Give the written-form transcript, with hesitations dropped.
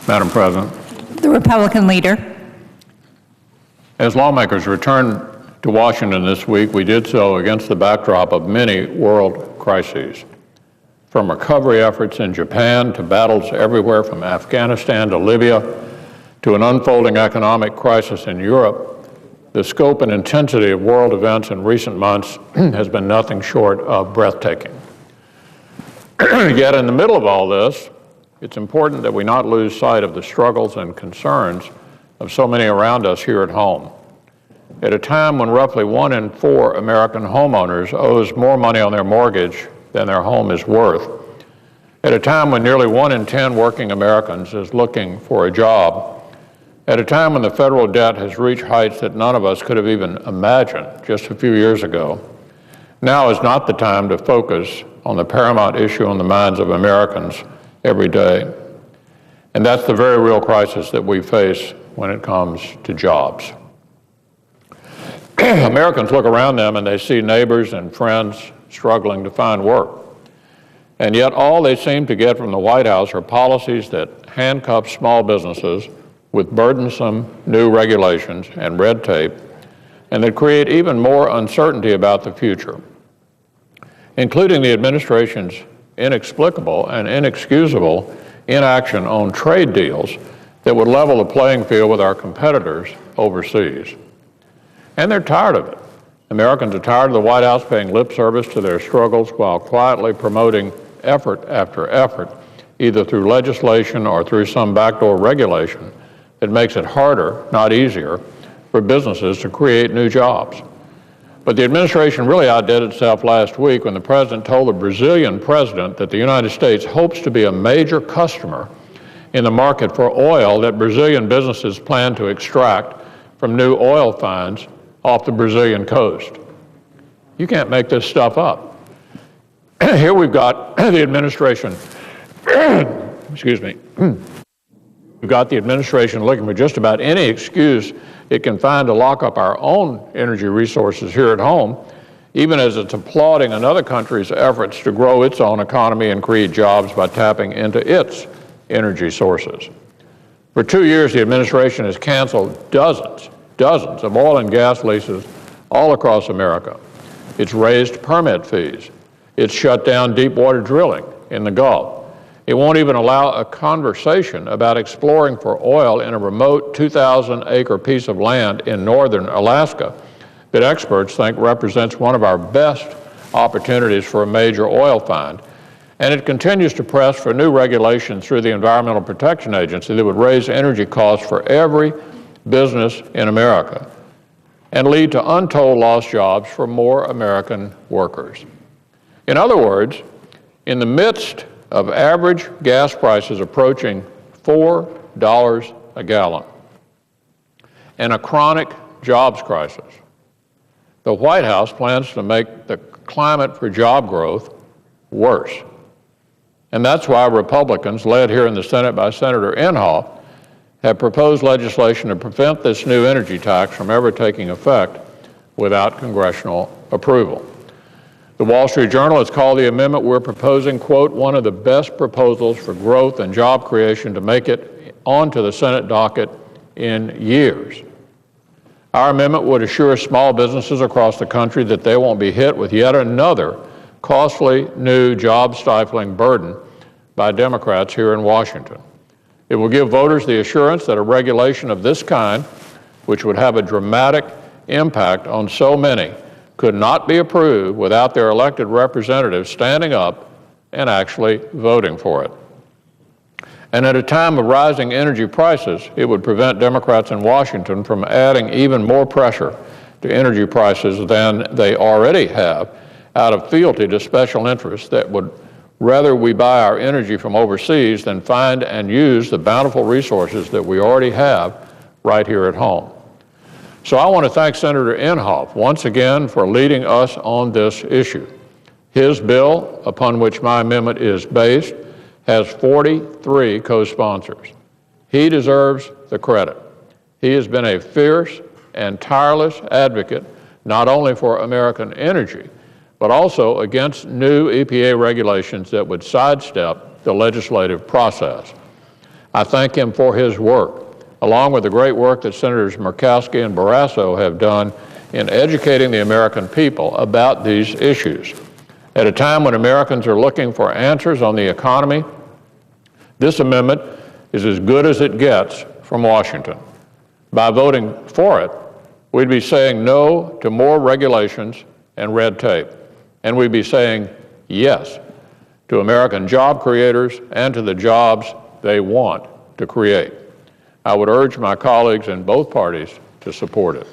Madam President. The Republican leader. As lawmakers returned to Washington this week, we did so against the backdrop of many world crises. From recovery efforts in Japan to battles everywhere from Afghanistan to Libya to an unfolding economic crisis in Europe, the scope and intensity of world events in recent months has been nothing short of breathtaking. Yet in the middle of all this, it's important that we not lose sight of the struggles and concerns of so many around us here at home. At a time when roughly 1 in 4 American homeowners owes more money on their mortgage than their home is worth, at a time when nearly 1 in 10 working Americans is looking for a job, at a time when the federal debt has reached heights that none of us could have even imagined just a few years ago, now is not the time to focus on the paramount issue on the minds of Americans every day. And that's the very real crisis that we face when it comes to jobs. Americans look around them and they see neighbors and friends struggling to find work. And yet all they seem to get from the White House are policies that handcuff small businesses with burdensome new regulations and red tape, and that create even more uncertainty about the future, including the administration's inexplicable and inexcusable inaction on trade deals that would level the playing field with our competitors overseas. And they're tired of it. Americans are tired of the White House paying lip service to their struggles while quietly promoting effort after effort, either through legislation or through some backdoor regulation that makes it harder, not easier, for businesses to create new jobs. But the administration really outdid itself last week when the president told the Brazilian president that the United States hopes to be a major customer in the market for oil that Brazilian businesses plan to extract from new oil finds off the Brazilian coast. You can't make this stuff up. Here we've got the administration, excuse me, we've got the administration looking for just about any excuse it can find to lock up our own energy resources here at home, even as it's applauding another country's efforts to grow its own economy and create jobs by tapping into its energy sources. For 2 years, the administration has canceled dozens of oil and gas leases all across America. It's raised permit fees. It's shut down deep water drilling in the Gulf. It won't even allow a conversation about exploring for oil in a remote 2,000-acre piece of land in northern Alaska that experts think represents one of our best opportunities for a major oil find. And it continues to press for new regulations through the Environmental Protection Agency that would raise energy costs for every business in America and lead to untold lost jobs for more American workers. In other words, in the midst of average gas prices approaching $4 a gallon and a chronic jobs crisis, the White House plans to make the climate for job growth worse. And that's why Republicans, led here in the Senate by Senator Inhofe, have proposed legislation to prevent this new energy tax from ever taking effect without congressional approval. The Wall Street Journal has called the amendment we're proposing, quote, one of the best proposals for growth and job creation to make it onto the Senate docket in years. Our amendment would assure small businesses across the country that they won't be hit with yet another costly new job-stifling burden by Democrats here in Washington. It will give voters the assurance that a regulation of this kind, which would have a dramatic impact on so many, could not be approved without their elected representatives standing up and actually voting for it. And at a time of rising energy prices, it would prevent Democrats in Washington from adding even more pressure to energy prices than they already have out of fealty to special interests that would rather we buy our energy from overseas than find and use the bountiful resources that we already have right here at home. So I want to thank Senator Inhofe once again for leading us on this issue. His bill, upon which my amendment is based, has 43 co-sponsors. He deserves the credit. He has been a fierce and tireless advocate not only for American energy, but also against new EPA regulations that would sidestep the legislative process. I thank him for his work, along with the great work that Senators Murkowski and Barrasso have done in educating the American people about these issues. At a time when Americans are looking for answers on the economy, this amendment is as good as it gets from Washington. By voting for it, we'd be saying no to more regulations and red tape, and we'd be saying yes to American job creators and to the jobs they want to create. I would urge my colleagues in both parties to support it.